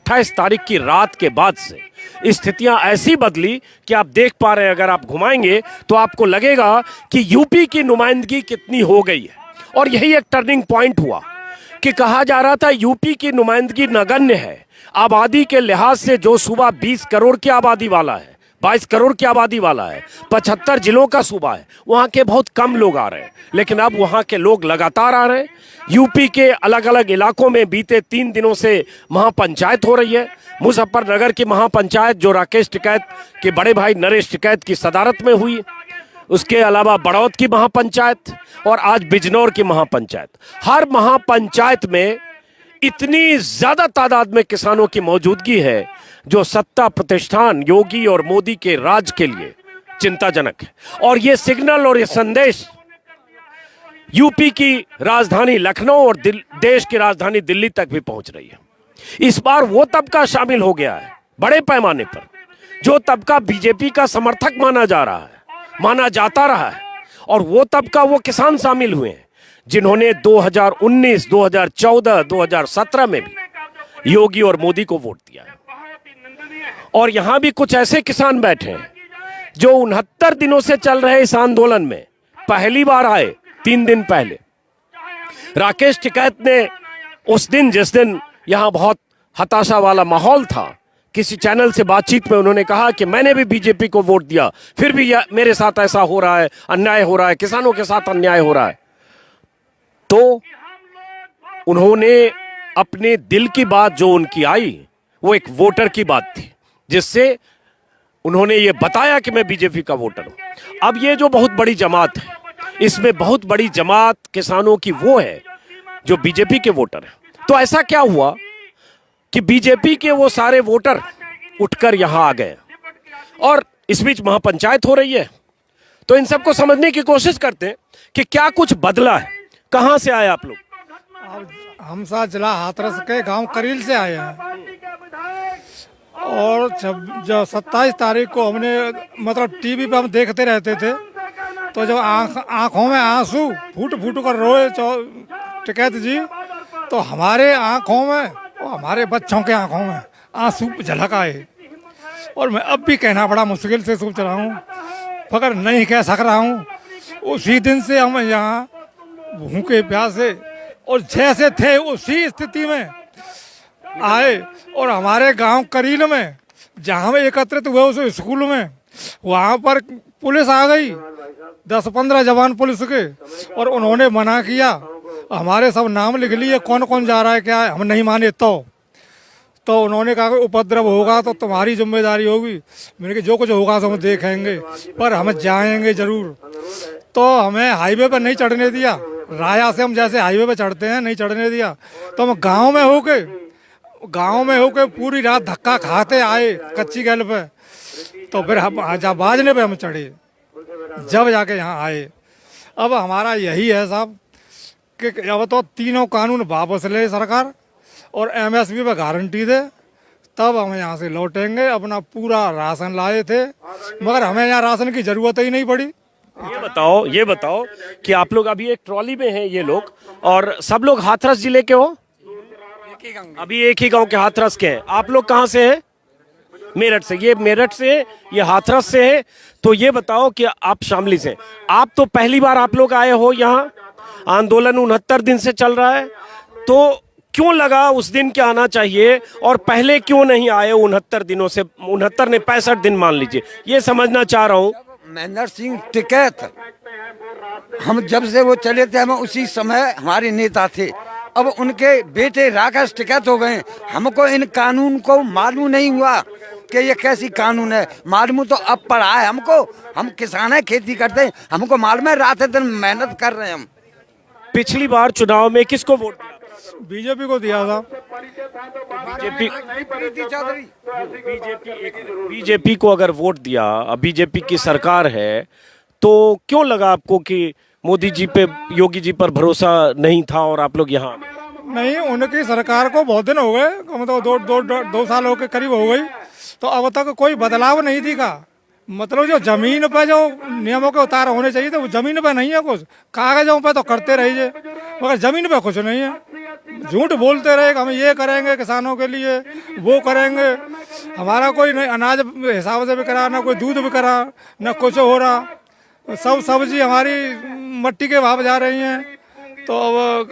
28 तारीख की रात के बाद से स्थितियां ऐसी बदली कि आप देख पा रहे हैं, अगर आप घुमाएंगे तो आपको लगेगा कि यूपी की नुमाइंदगी कितनी हो गई है। और यही एक टर्निंग पॉइंट हुआ कि कहा जा रहा था यूपी की नुमाइंदगी नगण्य है। आबादी के लिहाज से जो सूबा 20 करोड़ की आबादी वाला है, 22 करोड़ की आबादी वाला है, 75 जिलों का सूबा है, वहाँ के बहुत कम लोग आ रहे हैं। लेकिन अब वहाँ के लोग लगातार आ रहे हैं। यूपी के अलग अलग इलाकों में बीते 3 दिनों से महापंचायत हो रही है। मुजफ्फरनगर की महापंचायत जो राकेश टिकैत के बड़े भाई नरेश टिकैत की सदारत में हुई, उसके अलावा बड़ौद की महापंचायत और आज बिजनौर की महापंचायत। हर महापंचायत में इतनी ज्यादा तादाद में किसानों की मौजूदगी है जो सत्ता प्रतिष्ठान योगी और मोदी के राज के लिए चिंताजनक है। और ये सिग्नल और ये संदेश यूपी की राजधानी लखनऊ और देश की राजधानी दिल्ली तक भी पहुंच रही है। इस बार वो तबका शामिल हो गया है बड़े पैमाने पर, जो तबका बीजेपी का समर्थक माना जा रहा है, माना जाता रहा है। और वो तबका, वो किसान शामिल हुए हैं जिन्होंने 2019, 2014, 2017 में भी योगी और मोदी को वोट दिया है। और यहां भी कुछ ऐसे किसान बैठे हैं जो 69 दिनों से चल रहे इस आंदोलन में पहली बार आए। 3 दिन पहले राकेश टिकैत ने उस दिन, जिस दिन यहां बहुत हताशा वाला माहौल था, किसी चैनल से बातचीत में उन्होंने कहा कि मैंने भी बीजेपी को वोट दिया, फिर भी मेरे साथ ऐसा हो रहा है, अन्याय हो रहा है, किसानों के साथ अन्याय हो रहा है। तो उन्होंने अपने दिल की बात जो उनकी आई वो एक वोटर की बात थी, जिससे उन्होंने ये बताया कि मैं बीजेपी का वोटर हूं। अब ये जो बहुत बड़ी जमात है, इसमें बहुत बड़ी जमात किसानों की वो है जो बीजेपी के वोटर हैं। तो ऐसा क्या हुआ कि बीजेपी के वो सारे वोटर उठकर यहां आ गए और इस बीच महापंचायत हो रही है। तो इन सबको समझने की कोशिश करते हैं कि क्या कुछ बदला है। कहां से आए आप लोग? हम साथ जिला हाथरस के गांव करील से आए हैं। और जब 27 तारीख को हमने मतलब टीवी पे हम देखते रहते थे, तो जब आंखों में आंसू फूट फूट कर रोए टिकैत जी, तो हमारे आंखों में और हमारे बच्चों के आंखों में आंसू झलक आए। और मैं अब भी कहना बड़ा मुश्किल से सोच रहा हूँ, मगर नहीं कह सक रहा हूँ। उसी दिन से हम यहाँ भूखे प्यासे और जैसे थे उसी स्थिति में आए। और हमारे गांव करील में जहाँ हम एकत्रित हुए उस स्कूल में, वहाँ पर पुलिस आ गई, 10-15 जवान पुलिस के, और उन्होंने मना किया। हमारे सब नाम लिख लिए, कौन कौन जा रहा है क्या है, हम नहीं माने। तो उन्होंने कहा कि उपद्रव होगा तो तुम्हारी जिम्मेदारी होगी। मैंने कहा जो कुछ होगा तो हम देखेंगे, पर हम जाएंगे जरूर। तो हमें हाईवे पर नहीं चढ़ने दिया। राया से हम जैसे हाईवे पर चढ़ते हैं, नहीं चढ़ने दिया। तो हम गांव में होके पूरी रात धक्का खाते आए कच्ची गैल पे। तो फिर हम बाजने पे हम चढ़े, जब जाके यहाँ आए। अब हमारा यही है साहब कि अब तो तीनों कानून वापस ले सरकार और एमएसपी पे गारंटी दे, तब हम यहाँ से लौटेंगे। अपना पूरा राशन लाए थे, मगर हमें यहाँ राशन की जरूरत ही नहीं पड़ी। ये बताओ कि आप लोग अभी एक ट्रॉली में हैं ये लोग, और सब लोग हाथरस जिले के हो? अभी एक ही गांव के हाथरस के हैं। आप लोग कहाँ से हैं? मेरठ से। ये मेरठ से, ये हाथरस से है। तो ये बताओ कि आप शामली से, आप तो पहली बार आप लोग आए हो यहाँ। आंदोलन 69 दिन से चल रहा है, तो क्यों लगा उस दिन क्या आना चाहिए और पहले क्यों नहीं आए 69 दिनों से? 69 ने 65 दिन मान लीजिए, ये समझना चाह रहा हूँ। महेंद्र सिंह टिकैत, हम जब से वो चले थे, हम उसी समय हमारे नेता थे। अब उनके बेटे राकेश टिकैत हो गए। हमको इन कानून को मालूम नहीं हुआ कि ये कैसी कानून है। मालूम तो अब पड़ा है हमको। हम किसान है, खेती करते हैं, हमको मालूम है। रात दिन मेहनत कर रहे हैं हम। पिछली बार चुनाव में किसको वोट दिया? बीजेपी को दिया था। बीजेपी को अगर वोट दिया, अब बीजेपी की सरकार है, तो क्यों लगा आपको कि मोदी जी पे, योगी जी पर भरोसा नहीं था और आप लोग यहाँ? नहीं, उनकी सरकार को बहुत दिन हो गए, मतलब 2 साल हो के करीब हो गई। तो अब तक कोई बदलाव नहीं दिखा, मतलब जो जमीन पे जो नियमों के उतार होने चाहिए थे वो जमीन पे नहीं है कुछ, कागजों पे तो करते रहिए मगर जमीन पे कुछ नहीं है। झूठ बोलते रहे कि हम ये करेंगे किसानों के लिए, वो करेंगे, हमारा कोई नहीं अनाज हिसाब से भी करा, ना कोई दूध भी करा, ना कुछ हो रहा। सब सब्जी हमारी मट्टी के भाव जा रही हैं। तो अब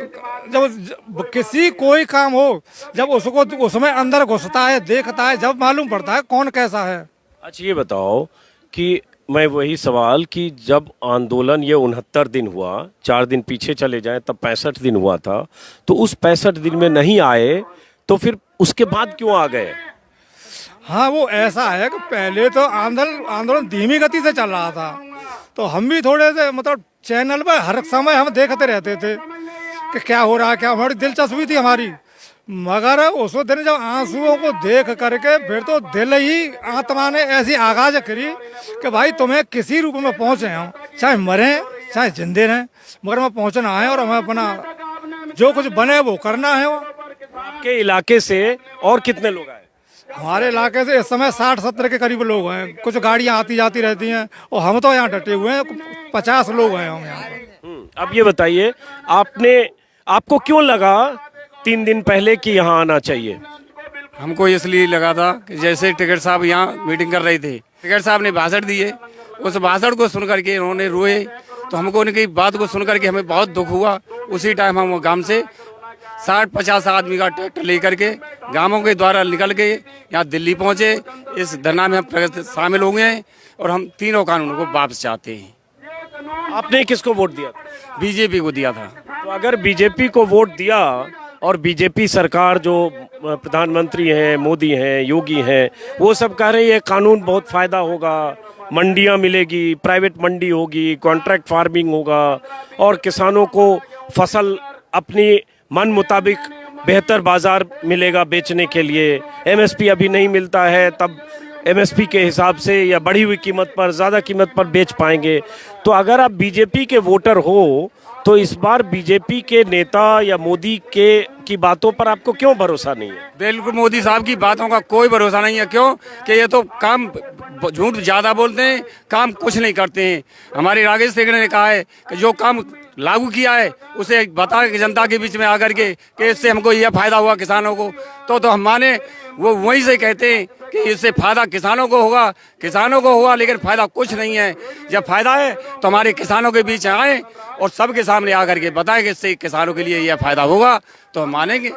जब किसी कोई काम हो, जब उसको उसमें अंदर घुसता है, देखता है, जब मालूम पड़ता है कौन कैसा है। अच्छा ये बताओ कि मैं वही सवाल कि जब आंदोलन ये 69 दिन हुआ, 4 दिन पीछे चले जाएं तब 65 दिन हुआ था, तो उस 65 दिन में नहीं आए तो फिर उसके बाद क्यों आ गए? हाँ वो ऐसा है कि पहले तो आंदोलन धीमी गति से चल रहा था, तो हम भी थोड़े से मतलब चैनल पर हर समय हम देखते रहते थे कि क्या हो रहा है, क्या हमारी दिलचस्पी थी हमारी। मगर उस दिन जब आंसुओं को देख करके फिर तो दिल ही आत्मा ने ऐसी आगाज करी कि भाई तुम्हें किसी रूप में पहुंचे हम, चाहे मरें चाहे जिंदे रहें, मगर हमें पहुंचना है और हमें अपना जो कुछ बने वो करना है। आपके इलाके से और कितने लोग आए? हमारे इलाके से इस समय 60-70 के करीब लोग हैं, कुछ गाड़ियां आती जाती रहती हैं और हम तो यहाँ डटे हुए हैं, 50 लोग हैं हम यहाँ पर। अब ये बताइए आपको क्यों लगा 3 दिन पहले कि यहाँ आना चाहिए? हमको इसलिए लगा था कि जैसे टिकट साहब यहाँ मीटिंग कर रहे थे, टिकट साहब ने भाषण दिए, उस भाषण को सुन करके उन्होंने रोए, तो हमको उनकी बात को सुन करके हमें बहुत दुख हुआ। उसी टाइम हम गांव से 60-50 आदमी का ट्रैक्टर लेकर के गांवों के द्वारा निकल के यहाँ दिल्ली पहुँचे। इस धरना में हम शामिल हो गए हैं और हम तीनों कानूनों को वापस चाहते हैं। आपने किसको वोट दिया था? बीजेपी को दिया था। तो अगर बीजेपी को वोट दिया और बीजेपी सरकार जो प्रधानमंत्री हैं, मोदी हैं, योगी हैं, वो सब कह रहे हैं ये कानून बहुत फायदा होगा, मंडियां मिलेगी, प्राइवेट मंडी होगी, कॉन्ट्रैक्ट फार्मिंग होगा और किसानों को फसल अपनी मन मुताबिक बेहतर बाजार मिलेगा बेचने के लिए, एमएसपी अभी नहीं मिलता है तब एमएसपी के हिसाब से या बढ़ी हुई कीमत पर, ज़्यादा कीमत पर बेच पाएंगे। तो अगर आप बीजेपी के वोटर हो तो इस बार बीजेपी के नेता या मोदी की बातों पर आपको क्यों भरोसा नहीं है? बिल्कुल मोदी साहब की बातों का कोई भरोसा नहीं है। क्यों कि ये तो काम झूठ ज़्यादा बोलते हैं, काम कुछ नहीं करते हैं। हमारे राकेश सेगड़े ने कहा है कि जो काम लागू किया है उसे बता के जनता के बीच में आकर के कि इससे हमको यह फायदा हुआ किसानों को, तो हम माने। वो वहीं से कहते हैं कि इससे फायदा किसानों को होगा, लेकिन फायदा कुछ नहीं है। जब फायदा है तो हमारे किसानों के बीच आए और सबके सामने आकर के बताएं कि इससे किसानों के लिए यह फायदा होगा, तो हम मानेंगे।